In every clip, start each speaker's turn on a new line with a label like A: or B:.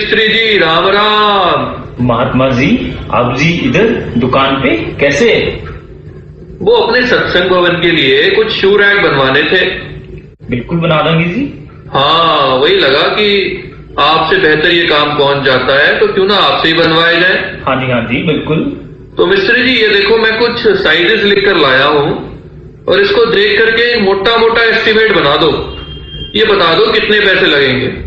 A: मिस्त्री जी, राम राम।
B: महात्मा जी, आप जी इधर दुकान पे कैसे?
A: वो अपने सत्संग भवन के लिए कुछ शू रैक बनवाने थे।
B: बिल्कुल बना देंगे जी।
A: हाँ, वही लगा कि आपसे बेहतर ये काम कौन जाता है, तो क्यों ना आपसे ही बनवाए जाए।
B: हाँ जी बिल्कुल।
A: तो मिस्त्री जी, ये देखो मैं कुछ साइजेस लिख कर लाया हूँ और इसको देख करके मोटा मोटा एस्टिमेट बना दो। ये बता दो कितने पैसे लगेंगे।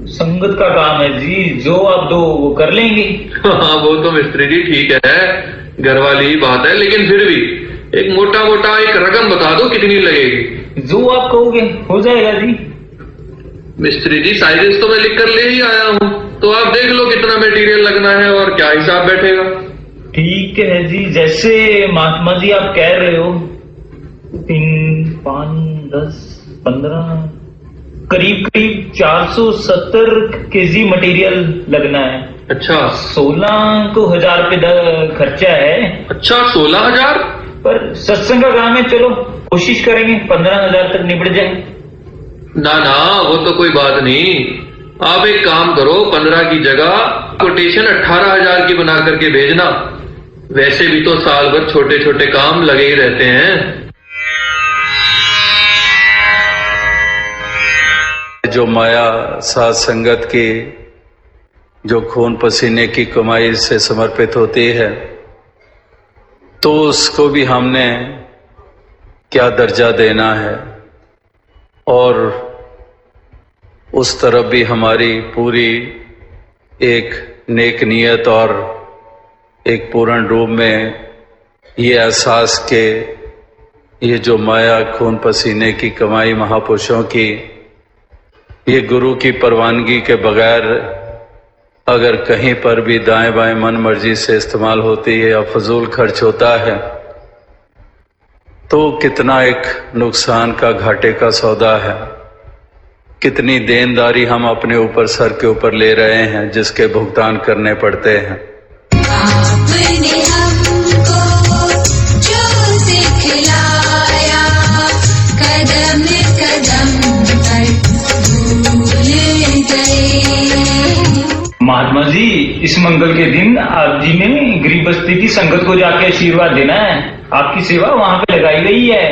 B: संगत का काम है जी, जो आप दो वो कर लेंगे।
A: हाँ, वो तो मिस्त्री जी ठीक है, घर वाली ही बात है, लेकिन फिर भी एक मोटा मोटा एक रकम बता दो कितनी लगेगी।
B: जो आप कहोगे हो जाएगा जी।
A: मिस्त्री जी, साइजेस तो मैं लिख कर ले ही आया हूँ, तो आप देख लो कितना मटेरियल लगना है और क्या हिसाब बैठेगा।
B: ठीक है जी, जैसे महात्मा जी आप कह रहे हो 3, 5, 10, 15 करीब 470 केजी मटेरियल लगना है।
A: अच्छा,
B: 16 को 1000 रुपये खर्चा है।
A: अच्छा, 16,000?
B: पर सत्संग का काम है, चलो कोशिश करेंगे 15,000 तक निपट जाए।
A: ना ना, वो तो कोई बात नहीं। आप एक काम करो, 15 की जगह कोटेशन 18,000 की बना करके भेजना। वैसे भी तो साल भर छोटे छोटे काम लगे ही रहते हैं।
C: जो माया साथ संगत की जो खून पसीने की कमाई से समर्पित होती है, तो उसको भी हमने क्या दर्जा देना है और उस तरफ भी हमारी पूरी एक नेक नियत और एक पूर्ण रूप में ये एहसास के ये जो माया खून पसीने की कमाई महापुरुषों की, ये गुरु की परवानगी के बगैर अगर कहीं पर भी दाएं बाएं मन मर्जी से इस्तेमाल होती है या फजूल खर्च होता है, तो कितना एक नुकसान का घाटे का सौदा है। कितनी देनदारी हम अपने ऊपर सर के ऊपर ले रहे हैं, जिसके भुगतान करने पड़ते हैं।
D: आपने हमको जो सिखलाया, कदम कदम पर भूल गए।
B: महात्मा जी, इस मंगल के दिन आप जी ने गरीब बस्ती की संगत को जाके आशीर्वाद देना है। आपकी सेवा वहाँ पे लगाई गई है।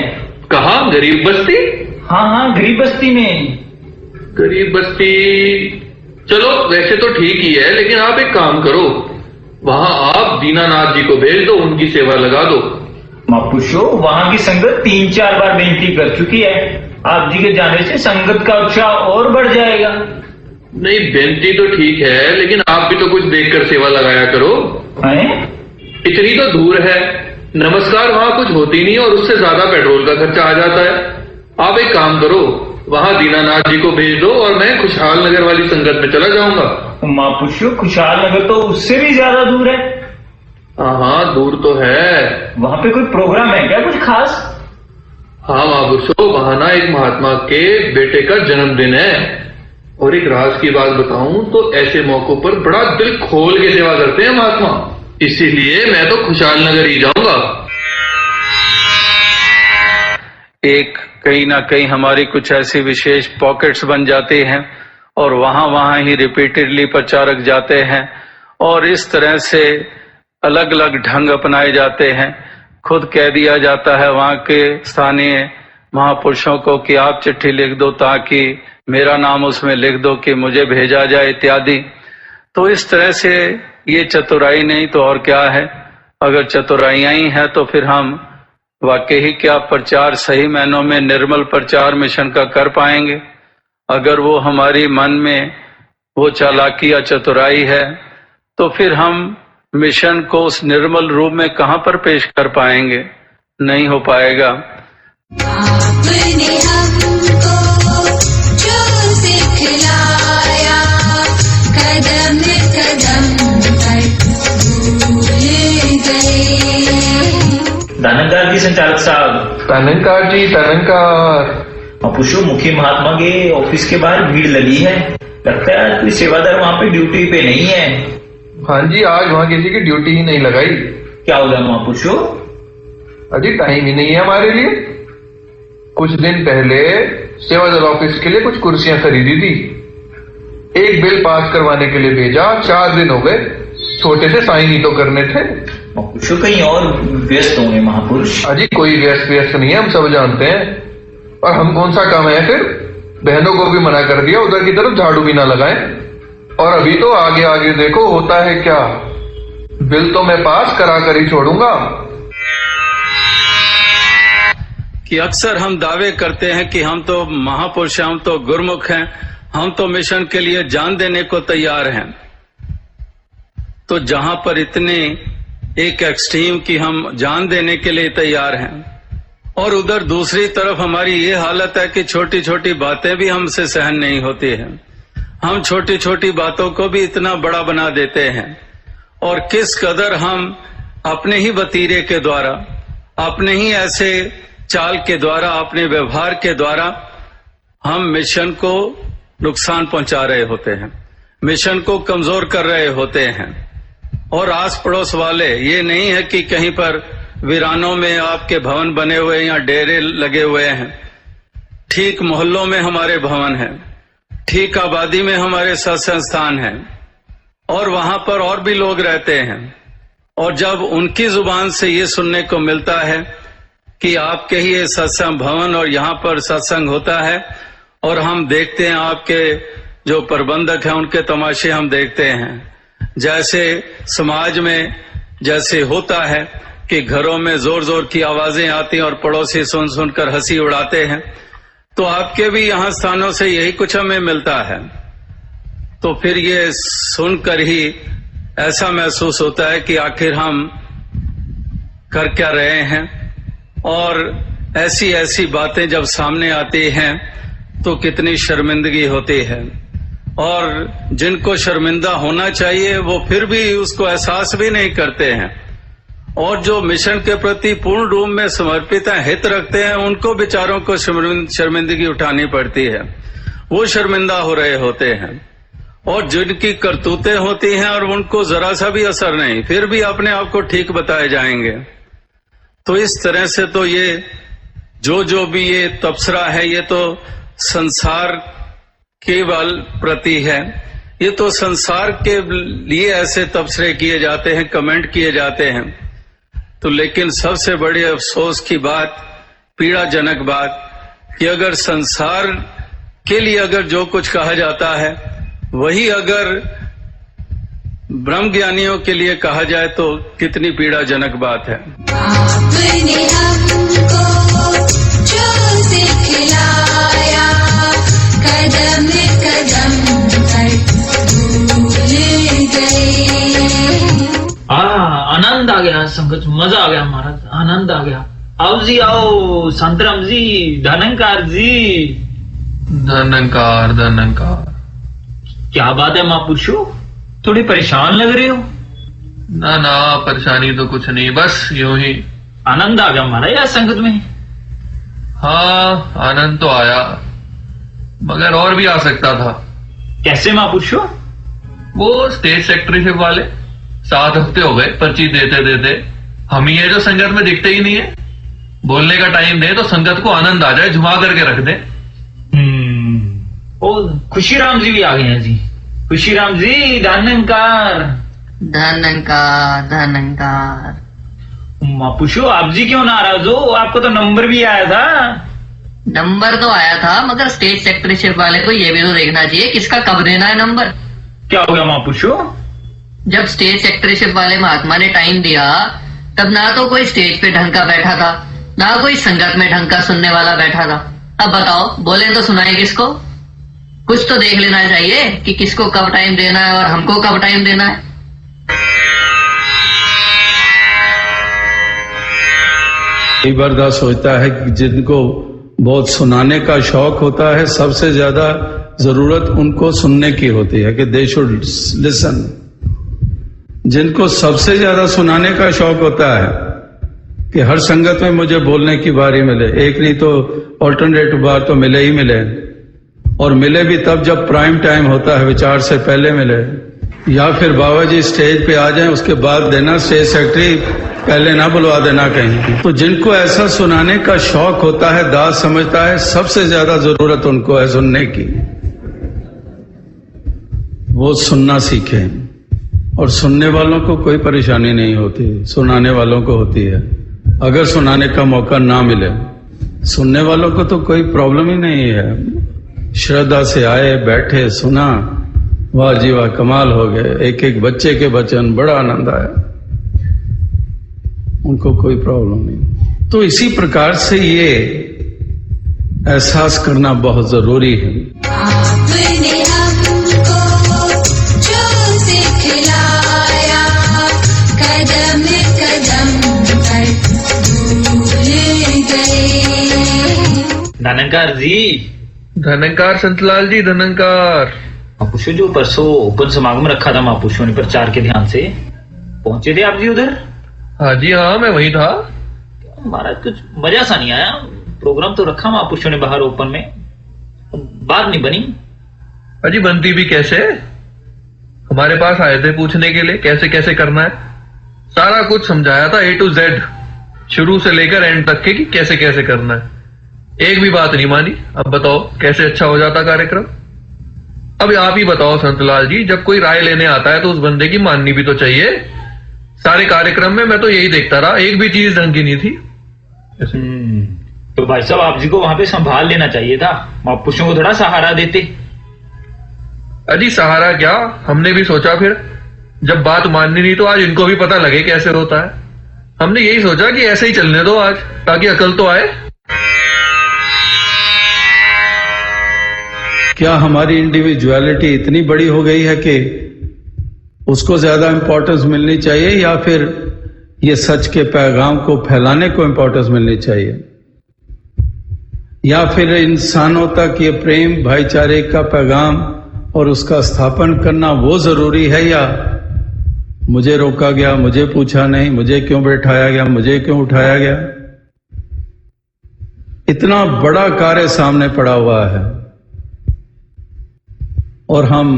A: कहा? गरीब बस्ती?
B: हाँ, गरीब बस्ती में।
A: गरीब बस्ती, चलो वैसे तो ठीक ही है, लेकिन आप एक काम करो, वहां आप दीनानाथ जी को भेज दो, उनकी सेवा लगा दो।
B: महापुरुषो, वहाँ की संगत 3-4 बार बेनती कर चुकी है। आप जी के जाने से संगत का उत्साह और बढ़ जाएगा।
A: नहीं, बेनती तो ठीक है, लेकिन आप भी तो कुछ देखकर सेवा लगाया करो।
B: हैं?
A: इतनी तो दूर है, नमस्कार वहां कुछ होती नहीं और उससे ज्यादा पेट्रोल का खर्चा आ जाता है। आप एक काम करो, वहां दीनानाथ जी को भेज दो और मैं खुशहाल नगर वाली संगत में चला जाऊंगा।
B: महापुरुषो, खुशहाल नगर तो उससे भी ज्यादा दूर है।
A: हाँ, दूर तो है।
B: वहाँ पे कोई प्रोग्राम है क्या, कुछ खास?
A: हाँ महापुरुषो, वहां ना एक महात्मा के बेटे का जन्मदिन है, और एक राज की बात बताऊं तो ऐसे मौकों पर बड़ा दिल खोल के सेवा करते हैं महात्मा, इसीलिए मैं तो खुशहाल नगर ही जाऊंगा।
C: एक कहीं ना कहीं हमारी कुछ ऐसी विशेष पॉकेट्स बन जाती हैं और वहां ही रिपीटेडली प्रचारक जाते हैं और इस तरह से अलग अलग ढंग अपनाए जाते हैं। खुद कह दिया जाता है वहां के स्थानीय महापुरुषों को कि आप चिट्ठी लिख दो ताकि मेरा नाम उसमें लिख दो कि मुझे भेजा जाए इत्यादि। तो इस तरह से ये चतुराई नहीं तो और क्या है। अगर चतुराइयां ही है तो फिर हम वाकई ही क्या प्रचार सही मायनों में निर्मल प्रचार मिशन का कर पाएंगे। अगर वो हमारी मन में वो चालाकी या चतुराई है तो फिर हम मिशन को उस निर्मल रूप में कहां पर पेश कर पाएंगे, नहीं हो पाएगा।
D: आपने हमको जो सिखलाया, कदम कदम पर भूल गए।
B: दानंकार जी, संचालक साहब।
A: तनंकार जी, तनंकार।
B: महापुरुषो, मुखी महात्मा के ऑफिस के बाहर भीड़ लगी है। लगता है कोई सेवादार वहाँ पे ड्यूटी पे नहीं है।
E: हाँ जी, आज वहाँ किसी की ड्यूटी ही नहीं लगाई।
B: क्या हो गया महापुरुषो?
E: अजी टाइम ही नहीं है हमारे लिए। कुछ दिन पहले सेवादल ऑफिस के लिए कुछ कुर्सियां खरीदी थी, एक बिल पास करवाने के लिए भेजा, 4 दिन हो गए, छोटे से साइन ही तो करने थे।
B: महापुरुषों कहीं और व्यस्त होंगे महापुरुष।
E: अजी कोई व्यस्त नहीं है, हम सब जानते हैं। और हम कौन सा काम है फिर, बहनों को भी मना कर दिया उधर की तरफ झाड़ू भी ना लगाएं। और अभी तो आगे आगे देखो होता है क्या, बिल तो मैं पास करा कर ही छोड़ूंगा।
C: कि अक्सर हम दावे करते हैं कि हम तो महापुरुष हैं, हम तो गुरमुख हैं, हम तो मिशन के लिए जान देने को तैयार हैं। तो जहां पर इतने एक एक्सट्रीम की हम जान देने के लिए तैयार हैं, और उधर दूसरी तरफ हमारी ये हालत है कि छोटी छोटी बातें भी हमसे सहन नहीं होती हैं। हम छोटी छोटी बातों को भी इतना बड़ा बना देते हैं, और किस कदर हम अपने ही वतीरे के द्वारा, अपने ही ऐसे चाल के द्वारा, अपने व्यवहार के द्वारा हम मिशन को नुकसान पहुंचा रहे होते हैं, मिशन को कमजोर कर रहे होते हैं। और आस पड़ोस वाले, ये नहीं है कि कहीं पर वीरानों में आपके भवन बने हुए या डेरे लगे हुए हैं, ठीक मोहल्लों में हमारे भवन हैं, ठीक आबादी में हमारे सत्संग स्थान हैं, और वहां पर और भी लोग रहते हैं। और जब उनकी जुबान से ये सुनने को मिलता है कि आपके ही ये सत्संग भवन और यहाँ पर सत्संग होता है, और हम देखते हैं आपके जो प्रबंधक हैं उनके तमाशे हम देखते हैं, जैसे समाज में जैसे होता है कि घरों में जोर जोर की आवाजें आती हैं और पड़ोसी सुन सुनकर हंसी उड़ाते हैं, तो आपके भी यहाँ स्थानों से यही कुछ हमें मिलता है। तो फिर ये सुनकर ही ऐसा महसूस होता है कि आखिर हम कर क्या रहे हैं। और ऐसी ऐसी बातें जब सामने आती हैं तो कितनी शर्मिंदगी होती है, और जिनको शर्मिंदा होना चाहिए वो फिर भी उसको एहसास भी नहीं करते हैं, और जो मिशन के प्रति पूर्ण रूप में समर्पित हैं, हित रखते हैं, उनको बेचारों को शर्मिंदगी उठानी पड़ती है, वो शर्मिंदा हो रहे होते हैं। और जिनकी करतूतें होती हैं और उनको जरा सा भी असर नहीं, फिर भी अपने आप को ठीक बताए जाएंगे। तो इस तरह से तो ये जो भी ये तबसरा है, ये तो संसार केवल प्रति है, ये तो संसार के लिए ऐसे तबसरे किए जाते हैं, कमेंट किए जाते हैं। तो लेकिन सबसे बड़ी अफसोस की बात, पीड़ाजनक बात, कि अगर संसार के लिए अगर जो कुछ कहा जाता है वही अगर ब्रह्म ज्ञानियों के लिए कहा जाए तो कितनी पीड़ाजनक बात है।
D: आपने हमको जो सिखलाया, कदम कदम पर भूल गए।
B: आनंद आ गया, संगत मजा आ गया महाराज, आनंद आ गया। आओ जी आओ, संतराम जी, धनंकार जी।
E: धनंकार धनंकार।
B: क्या बात है महापुरुषों, थोड़ी परेशान लग रहे हो?
E: ना ना, परेशानी तो कुछ नहीं, बस यूं ही।
B: आनंद आ गया महाराज यार संगत में।
E: हाँ आनंद तो आया, मगर और भी आ सकता था।
B: कैसे महापुरुषों?
E: वो स्टेट सेक्रेटरीशिप वाले 7 हफ्ते हो गए पर्ची देते देते, हम ही है जो संगत में दिखते ही नहीं है। बोलने का टाइम दे तो संगत को आनंद आ जाए, झुमा करके रख दे।
B: ओ खुशीराम जी भी आ गए हैं जी। खुशीराम जी, धनंकार।
F: धनंकार धनंकार।
B: महापुरुषों आप जी क्यों नाराज हो? आपको तो नंबर भी आया था।
F: नंबर तो आया था, मगर स्टेट सेक्रेटरीशिप वाले को ये भी तो देखना चाहिए किसका कब देना है नंबर।
B: क्या हो गया महापुरुषों?
F: जब स्टेट सेक्रेटरीशिप वाले महात्मा ने टाइम दिया तब ना तो कोई स्टेज पे ढंग का बैठा था, ना कोई संगत में ढंग का सुनने वाला बैठा था। अब बताओ, बोले तो सुनाए किसको? कुछ तो देख लेना चाहिए कि किसको कब टाइम देना है और हमको कब टाइम देना है।
C: कई बार सोचता है कि जिनको बहुत सुनाने का शौक होता है, सबसे ज्यादा जरूरत उनको सुनने की होती है कि दे शुड लिसन। जिनको सबसे ज्यादा सुनाने का शौक होता है कि हर संगत में मुझे बोलने की बारी मिले, एक नहीं तो ऑल्टरनेट बार तो मिले ही मिले, और मिले भी तब जब प्राइम टाइम होता है, विचार से पहले मिले, या फिर बाबा जी स्टेज पे आ जाएं उसके बाद देना, स्टेज सेक्रेटरी पहले ना बुलवा देना कहीं। तो जिनको ऐसा सुनाने का शौक होता है, दास समझता है सबसे ज्यादा जरूरत उनको है सुनने की। वो सुनना सीखें। और सुनने वालों को कोई परेशानी नहीं होती, सुनाने वालों को होती है। अगर सुनाने का मौका ना मिले, सुनने वालों को तो कोई प्रॉब्लम ही नहीं है। श्रद्धा से आए, बैठे, सुना, वाह जी वाह, कमाल हो गए। एक एक बच्चे के वचन, बड़ा आनंद आया, उनको कोई प्रॉब्लम नहीं। तो इसी प्रकार से ये एहसास करना बहुत जरूरी है।
D: आपने हमको जो सिखलाया, कदम कदम पर भूल गए।
B: धनंकार जी,
E: धनंकार संतलाल जी, धनंकार।
B: महापुरुषों, जो परसों ओपन समागम रखा था महापुरुषों ने प्रचार के ध्यान से, पहुंचे थे आप जी उधर?
E: हाँ जी हाँ, मैं वहीं था।
B: महाराज कुछ मजा सा नहीं आया। प्रोग्राम तो रखा महापुरुषों ने बाहर ओपन में, बात नहीं बनी।
E: अजी बनती भी कैसे? हमारे पास आए थे पूछने के लिए कैसे कैसे करना है। सारा कुछ समझाया था A to Z, शुरू से लेकर एंड तक के कि कैसे कैसे करना है। एक भी बात नहीं मानी। अब बताओ कैसे अच्छा हो जाता कार्यक्रम। अब आप ही बताओ संतलाल जी, जब कोई राय लेने आता है तो उस बंदे की माननी भी तो चाहिए। सारे कार्यक्रम में मैं तो यही देखता रहा, एक भी चीज ढंग की नहीं थी।
B: तो भाई साहब, आप जी को वहां पे संभाल लेना चाहिए था, महापुरुषों को थोड़ा सहारा देते।
E: अजी सहारा क्या, हमने भी सोचा फिर जब बात माननी नहीं तो आज इनको भी पता लगे कैसे होता है। हमने यही सोचा कि ऐसे ही चलने दो आज, ताकि अकल तो आए।
C: क्या हमारी इंडिविजुअलिटी इतनी बड़ी हो गई है कि उसको ज्यादा इंपॉर्टेंस मिलनी चाहिए, या फिर ये सच के पैगाम को फैलाने को इंपॉर्टेंस मिलनी चाहिए, या फिर इंसानों तक ये प्रेम भाईचारे का पैगाम और उसका स्थापन करना वो जरूरी है, या मुझे रोका गया, मुझे पूछा नहीं, मुझे क्यों बैठाया गया, मुझे क्यों उठाया गया। इतना बड़ा कार्य सामने पड़ा हुआ है और हम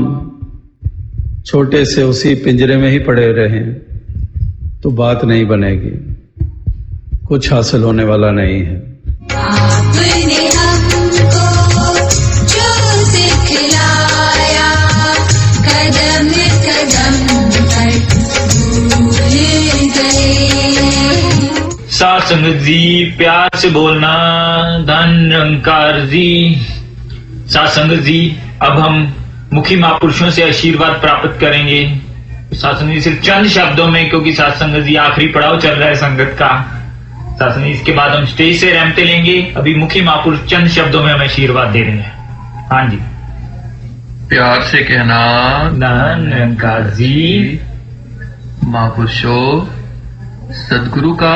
C: छोटे से उसी पिंजरे में ही पड़े रहे, तो बात नहीं बनेगी, कुछ हासिल होने वाला नहीं है।
D: आपने हमको जो सिखलाया, कदम कदम पर भूल गए।
B: साथ संगत जी, प्यार से बोलना। धनंकार जी, साथ संगत जी, अब हम मुखी महापुरुषों से आशीर्वाद प्राप्त करेंगे। साथ जी सिर्फ चंद शब्दों में, क्योंकि साथ संगत जी आखिरी पड़ाव चल रहा है संगत का। साथ जी इसके बाद हम स्टेज से रहमतें लेंगे। अभी मुखी महापुरुष चंद शब्दों में हमें आशीर्वाद दे रहे हैं। हाँ जी,
E: प्यार से कहना।
B: धनंकार जी।
E: महापुरुषों, सदगुरु का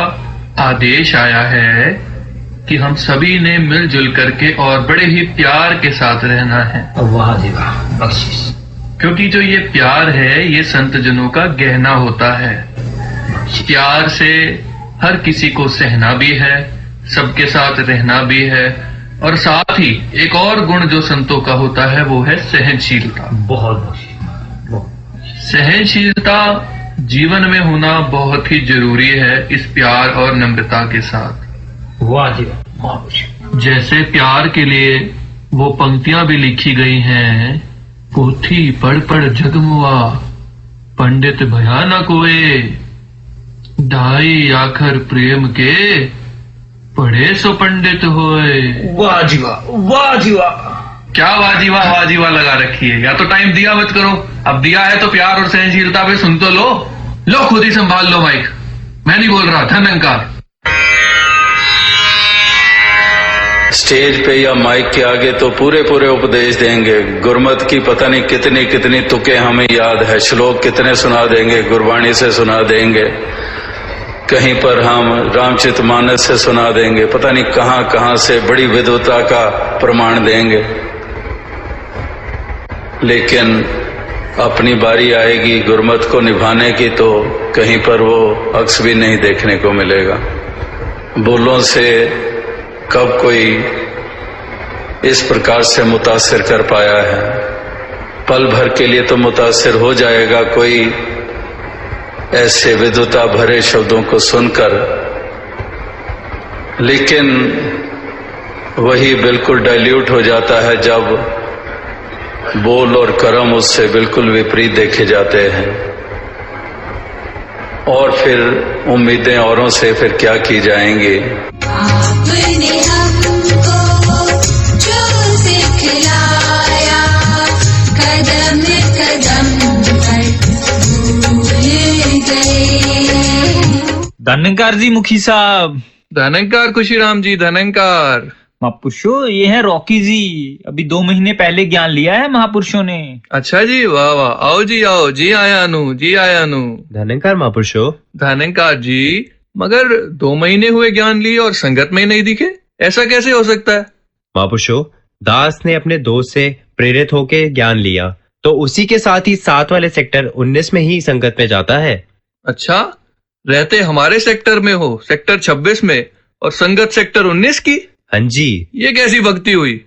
E: आदेश आया है कि हम सभी ने मिलजुल करके और बड़े ही प्यार के साथ रहना है।
B: वाह जी वाह, बख्शिश।
E: क्योंकि जो ये प्यार है ये संत जनों का गहना होता है। प्यार से हर किसी को सहना भी है, सबके साथ रहना भी है, और साथ ही एक और गुण जो संतों का होता है वो है सहनशीलता।
B: बहुत
E: सहनशीलता जीवन में होना बहुत ही जरूरी है, इस प्यार और नम्रता के साथ।
B: वाह जी वाह।
E: जैसे प्यार के लिए वो पंक्तियां भी लिखी गई हैं, पोथी पढ़ पढ़ जगमुआ, पंडित भयानक हुए, ढाई आखर प्रेम के, पढ़े सो पंडित होए।
B: वाह जी वाह, वाह जी वाह।
E: क्या वाह जी वाह लगा रखी है। या तो टाइम दिया मत करो, अब दिया है तो प्यार और सहनशीलता पे सुन तो लो खुद ही संभाल लो माइक। मैं नहीं बोल रहा, धनंकार।
C: स्टेज पे या माइक के आगे तो पूरे पूरे उपदेश देंगे। गुरमत की पता नहीं कितनी कितनी तुकें हमें याद है, श्लोक कितने सुना देंगे, गुरबाणी से सुना देंगे, कहीं पर हम रामचरितमानस से सुना देंगे, पता नहीं कहां कहां से बड़ी विद्वता का प्रमाण देंगे। लेकिन अपनी बारी आएगी गुरमत को निभाने की तो कहीं पर वो अक्स भी नहीं देखने को मिलेगा। बोलों से कब कोई इस प्रकार से मुतासिर कर पाया है। पल भर के लिए तो मुतासिर हो जाएगा कोई ऐसे विद्वता भरे शब्दों को सुनकर, लेकिन वही बिल्कुल डाइल्यूट हो जाता है जब बोल और कर्म उससे बिल्कुल विपरीत देखे जाते हैं। और फिर उम्मीदें औरों से फिर क्या की जाएंगी।
D: आपने हमको जो सिखलाया, कदम कदम पर भूल गए।
B: धनंकार जी मुखी साहब।
A: धनंकार खुशीराम जी, धनंकार।
B: महापुरुषों, ये है रॉकी जी। अभी 2 महीने पहले ज्ञान लिया है महापुरुषों ने।
A: अच्छा जी, वाह वाह, आओ जी आओ, जी आया नु, जी आया नु।
G: धनंकार महापुरुषो।
A: धनंकार जी, मगर 2 महीने हुए ज्ञान लिए और संगत में ही नहीं दिखे, ऐसा कैसे हो सकता है?
G: महापुरुषो, दास ने अपने दोस्त से प्रेरित होकर ज्ञान लिया तो उसी के साथ ही 7 वाले सेक्टर 19 में ही संगत में जाता है।
A: अच्छा, रहते हमारे सेक्टर में हो, सेक्टर 26 में, और संगत सेक्टर 19 की?
G: हाँ जी।
A: ये कैसी भक्ति हुई?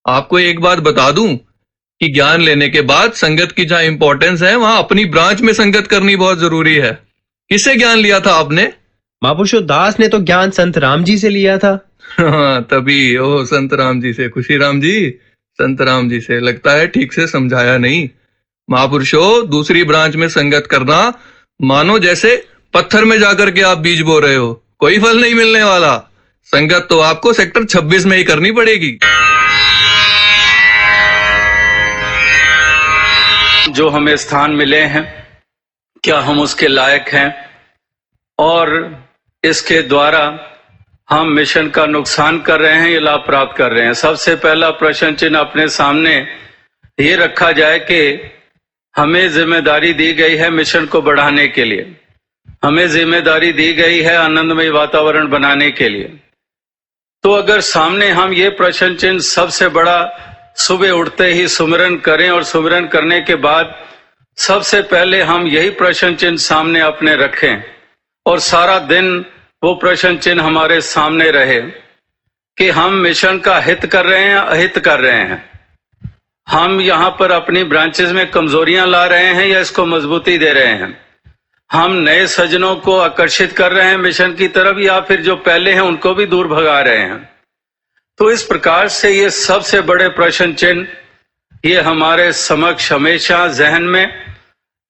A: आपको एक बात बता दूं कि ज्ञान लेने के बाद संगत की जहां इंपॉर्टेंस है वहां अपनी ब्रांच में संगत करनी बहुत जरूरी है। किससे ज्ञान लिया था आपने?
G: महापुरुषो, दास ने तो ज्ञान संत राम जी से लिया था।
A: हाँ, तभी। ओ, संत राम जी से। खुशीराम जी, संत राम जी से। लगता है ठीक से समझाया नहीं। महापुरुषों, दूसरी ब्रांच में संगत करना मानो जैसे पत्थर में जाकर के आप बीज बो रहे हो, कोई फल नहीं मिलने वाला। संगत तो आपको सेक्टर 26 में ही करनी पड़ेगी।
C: जो हमें स्थान मिले हैं, क्या हम उसके लायक हैं? और इसके द्वारा हम मिशन का नुकसान कर रहे हैं या लाभ प्राप्त कर रहे हैं? सबसे पहला प्रश्न चिन्ह अपने सामने ये रखा जाए कि हमें जिम्मेदारी दी गई है मिशन को बढ़ाने के लिए, हमें जिम्मेदारी दी गई है आनंदमय वातावरण बनाने के लिए। तो अगर सामने हम ये प्रश्न चिन्ह सबसे बड़ा सुबह उठते ही सुमिरन करें और सुमिरन करने के बाद सबसे पहले हम यही प्रश्न चिन्ह सामने अपने रखें और सारा दिन वो प्रश्न चिन्ह हमारे सामने रहे कि हम मिशन का हित कर रहे हैं, अहित कर रहे हैं, हम यहाँ पर अपनी ब्रांचेस में कमजोरियां ला रहे हैं या इसको मजबूती दे रहे हैं, हम नए सज्जनों को आकर्षित कर रहे हैं मिशन की तरफ या फिर जो पहले हैं उनको भी दूर भगा रहे हैं। तो इस प्रकार से ये सबसे बड़े प्रश्न चिन्ह ये हमारे समक्ष हमेशा जहन में,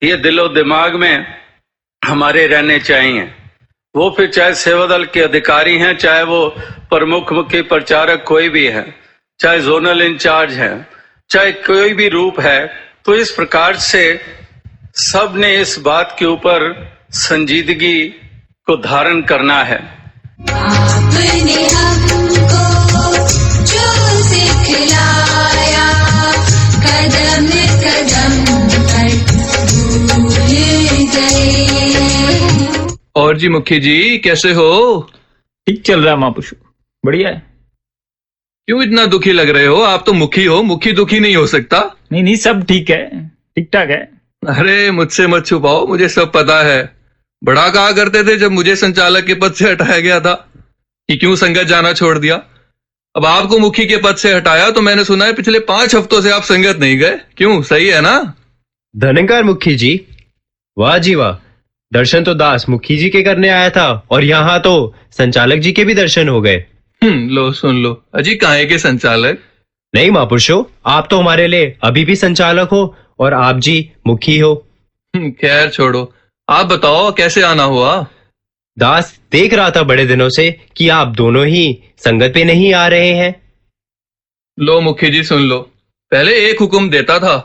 C: ये दिलो दिमाग में हमारे रहने चाहिए। वो फिर चाहे सेवा दल के अधिकारी हैं, चाहे वो प्रमुख मुख्य प्रचारक कोई भी है, चाहे जोनल इंचार्ज है, चाहे कोई भी रूप है। तो इस प्रकार से सब ने इस बात के ऊपर संजीदगी को धारण करना है।
D: आपने हमको जो सिखलाया, कदम कदम पर भूल गए।
A: और जी मुखी जी, कैसे हो?
B: ठीक चल रहा है महापुरुषों, बढ़िया है।
A: क्यों इतना दुखी लग रहे हो? आप तो मुखी हो, मुखी दुखी नहीं हो सकता।
B: नहीं नहीं, सब ठीक है, ठीक ठाक है।
A: अरे मुझसे मत छुपाओ, मुझे सब पता है। बड़ा कहा करते थे जब मुझे संचालक के पद से हटाया गया था कि क्यों संगत जाना छोड़ दिया। अब आपको मुखी के पद से हटाया तो मैंने सुना है पिछले 5 हफ्तों से आप संगत नहीं गए। क्यों, सही है ना?
G: धनंकार मुखी जी, वाह जी वाह। दर्शन तो दास मुखी जी के करने आया था और यहाँ तो संचालक जी के भी दर्शन हो गए।
A: लो सुन लो। अजी काहे के संचालक?
G: नहीं महापुरुषो, आप तो हमारे लिए अभी भी संचालक हो और आप जी मुखी हो।
A: खैर छोड़ो, आप बताओ कैसे आना हुआ?
G: दास देख रहा था बड़े दिनों से कि आप दोनों ही संगत पे नहीं आ रहे हैं।
A: लो मुखी जी सुन लो, पहले एक हुक्म देता था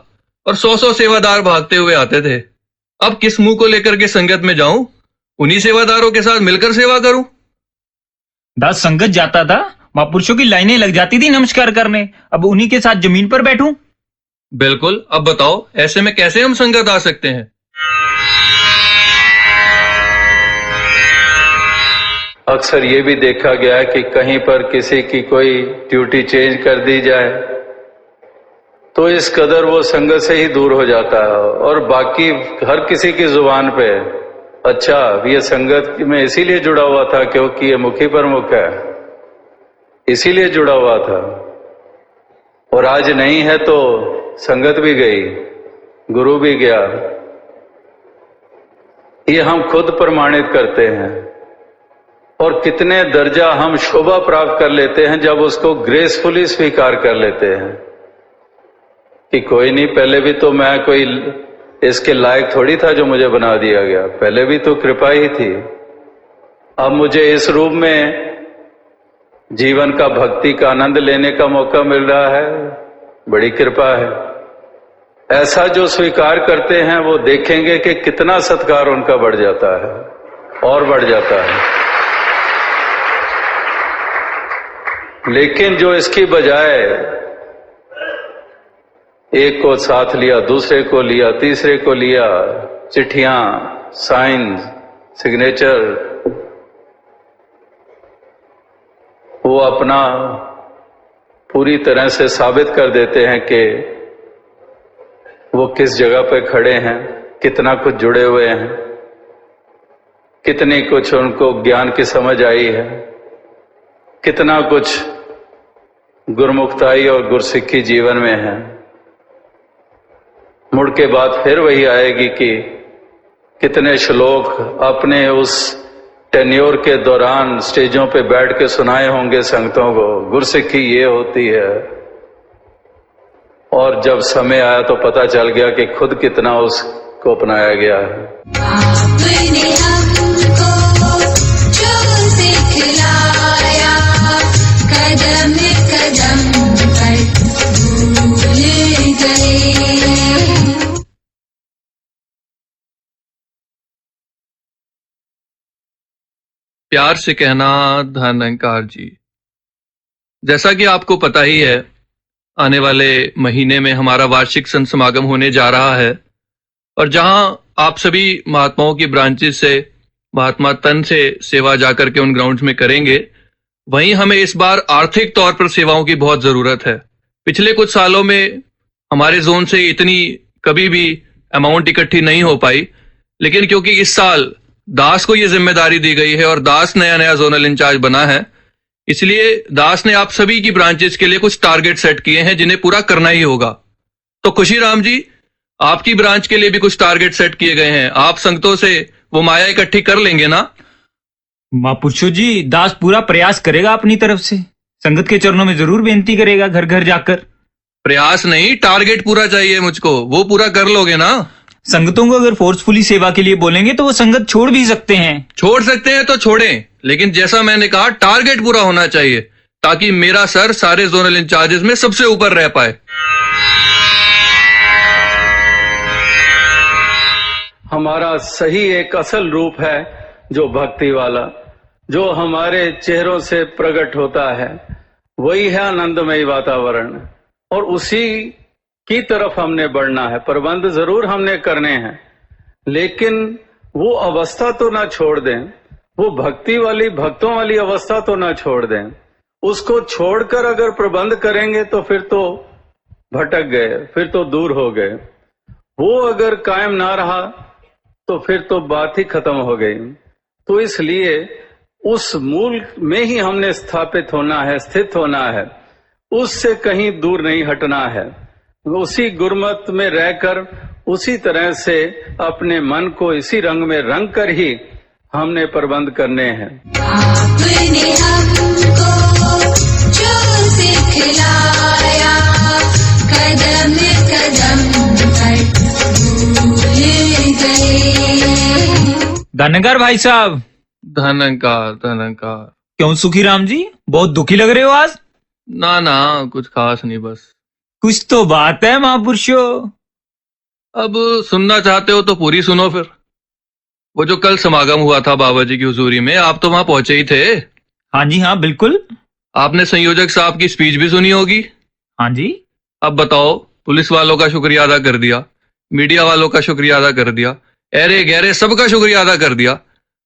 A: और 100 सेवादार भागते हुए आते थे। अब किस मुंह को लेकर के संगत में जाऊं? उन्हीं सेवादारों के साथ मिलकर सेवा करूं?
B: दास संगत जाता था, महापुरुषों की लाइनें लग जाती थी नमस्कार करने, अब उन्हीं के साथ जमीन पर बैठूं?
A: बिल्कुल। अब बताओ ऐसे में कैसे हम संगत आ सकते हैं?
C: अक्सर ये भी देखा गया है कि कहीं पर किसी की कोई ड्यूटी चेंज कर दी जाए तो इस कदर वो संगत से ही दूर हो जाता है और बाकी हर किसी की जुबान पे अच्छा ये संगत में इसीलिए जुड़ा हुआ था क्योंकि ये मुखी प्रमुख है, इसीलिए जुड़ा हुआ था, और आज नहीं है तो संगत भी गई, गुरु भी गया। ये हम खुद प्रमाणित करते हैं और कितने दर्जा हम शोभा प्राप्त कर लेते हैं जब उसको ग्रेसफुली स्वीकार कर लेते हैं कि कोई नहीं, पहले भी तो मैं कोई इसके लायक थोड़ी था जो मुझे बना दिया गया, पहले भी तो कृपा ही थी। अब मुझे इस रूप में जीवन का, भक्ति का आनंद लेने का मौका मिल रहा है, बड़ी कृपा है। ऐसा जो स्वीकार करते हैं वो देखेंगे कि कितना सत्कार उनका बढ़ जाता है और बढ़ जाता है। लेकिन जो इसकी बजाय एक को साथ लिया, दूसरे को लिया, तीसरे को लिया, चिट्ठियां, साइन, सिग्नेचर, वो अपना पूरी तरह से साबित कर देते हैं कि वो किस जगह पे खड़े हैं, कितना कुछ जुड़े हुए हैं, कितनी कुछ उनको ज्ञान की समझ आई है, कितना कुछ गुरमुखताई और गुरसिक्खी जीवन में है। मुड़ के बात फिर वही आएगी कि कितने श्लोक अपने उस टेन्योर के दौरान स्टेजों पे बैठ के सुनाए होंगे संगतों को, गुरसिक्खी ये होती है। और जब समय आया तो पता चल गया कि खुद कितना उसको अपनाया गया है।
D: आपने हमको जो सिखलाया, कदम कदम पर भूल गए।
A: प्यार से कहना धनंकार जी, जैसा कि आपको पता ही है, आने वाले महीने में हमारा वार्षिक संत समागम होने जा रहा है और जहां आप सभी महात्माओं की ब्रांचेस से महात्मा तन से सेवा जाकर के उन ग्राउंड्स में करेंगे, वहीं हमें इस बार आर्थिक तौर पर सेवाओं की बहुत जरूरत है। पिछले कुछ सालों में हमारे जोन से इतनी कभी भी अमाउंट इकट्ठी नहीं हो पाई, लेकिन क्योंकि इस साल दास को यह जिम्मेदारी दी गई है और दास नया जोनल इंचार्ज बना है, इसलिए दास ने आप सभी की ब्रांचेस के लिए कुछ टारगेट सेट किए हैं जिन्हें पूरा करना ही होगा। तो खुशीराम जी, आपकी ब्रांच के लिए भी कुछ टारगेट सेट किए गए हैं। आप संगतों से वो माया इकट्ठी कर लेंगे ना?
B: महापुरुषों जी, दास पूरा प्रयास करेगा अपनी तरफ से, संगत के चरणों में जरूर बेनती करेगा घर घर जाकर।
A: प्रयास नहीं, टारगेट पूरा चाहिए मुझको, वो पूरा कर लोगे ना?
B: संगतों को अगर फोर्सफुली सेवा के लिए बोलेंगे तो वो संगत छोड़ भी सकते हैं।
A: छोड़ सकते हैं तो छोड़ें, लेकिन जैसा मैंने कहा टारगेट पूरा होना चाहिए ताकि मेरा सर सारे जोनल इंचार्जेस में सबसे ऊपर रह पाए।
C: हमारा सही एक असल रूप है जो भक्ति वाला, जो हमारे चेहरों से प्रकट होता है, वही है आनंदमय वातावरण, और उसी की तरफ हमने बढ़ना है। प्रबंध जरूर हमने करने हैं, लेकिन वो अवस्था तो ना छोड़ दें, वो भक्ति वाली, भक्तों वाली अवस्था तो ना छोड़ दें। उसको छोड़कर अगर प्रबंध करेंगे तो फिर तो भटक गए, फिर तो दूर हो गए। वो अगर कायम ना रहा तो फिर तो बात ही खत्म हो गई। तो इसलिए उस मूल में ही हमने स्थापित होना है, स्थित होना है, उससे कहीं दूर नहीं हटना है। उसी गुरमत में रहकर उसी तरह से अपने मन को इसी रंग में रंग कर ही हमने प्रबंध करने हैं।
D: आपने हमको जो सिखलाया, कदम कदम पर भूल गए।
B: धनंकार भाई साहब।
A: धनंकार।
B: क्यों सुखीराम जी, बहुत दुखी लग रहे हो आज?
A: ना, कुछ खास नहीं, बस
B: कुछ तो बात है महापुरुषों।
A: अब सुनना चाहते हो तो पूरी सुनो फिर। वो जो कल समागम हुआ था बाबा जी की हुजूरी में, आप तो वहां पहुंचे ही थे।
B: हाँ जी, हाँ बिल्कुल।
A: आपने संयोजक साहब की स्पीच भी सुनी होगी।
B: हाँ जी।
A: अब बताओ, पुलिस वालों का शुक्रिया अदा कर दिया, मीडिया वालों का शुक्रिया अदा कर दिया, ऐरे गहरे सबका शुक्रिया अदा कर दिया,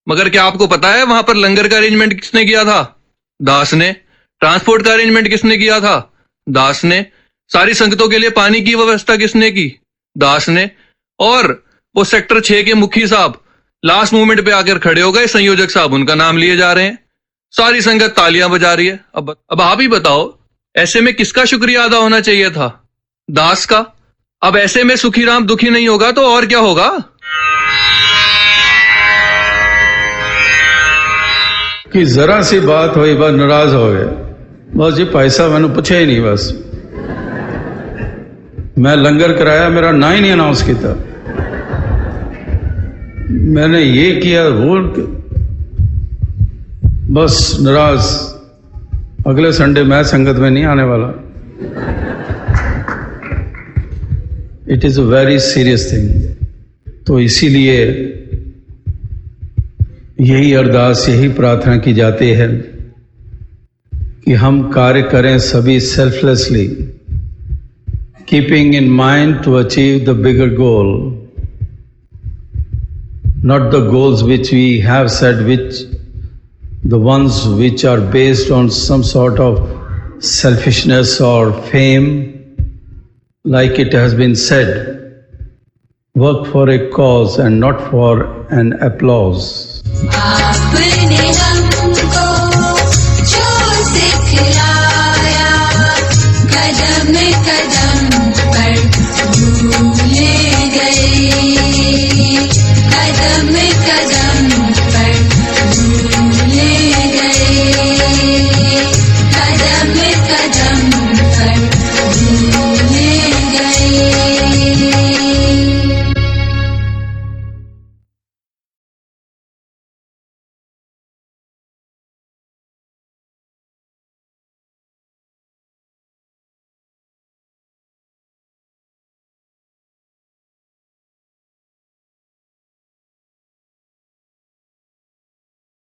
A: मगर क्या आपको पता है वहां पर लंगर का अरेंजमेंट किसने किया था? दास ने। ट्रांसपोर्ट का अरेंजमेंट किसने किया था? दास ने। सारी संगतों के लिए पानी की व्यवस्था किसने की? दास ने। और वो सेक्टर 6 के मुखी साहब लास्ट मोमेंट पे आकर खड़े हो गए, संयोजक साहब उनका नाम लिए जा रहे हैं, सारी संगत तालियां बजा रही है। अब आप ही बताओ, ऐसे में किसका शुक्रिया अदा होना चाहिए था? दास का। अब ऐसे में सुखीराम दुखी नहीं होगा तो और क्या होगा?
H: कि जरा सी बात हुई बस नाराज हो गए, बस जी पैसा मैंने पूछे ही नहीं, बस मैं लंगर कराया, मेरा ना ही नहीं अनाउंस किया। मैंने ये किया वो, बस नाराज। अगले संडे मैं संगत में नहीं आने वाला। It is a very serious thing. तो इसीलिए यही अरदास, यही प्रार्थना की जाती है कि हम कार्य करें सभी selflessly, keeping in mind to achieve the bigger goal, not the goals which we have set, the ones which are based on some sort of selfishness or fame. Like it has been said, work for a cause and not for an applause.
D: आपने हमको जो सिखलाया, कदम कदम पर भूले गए, कदम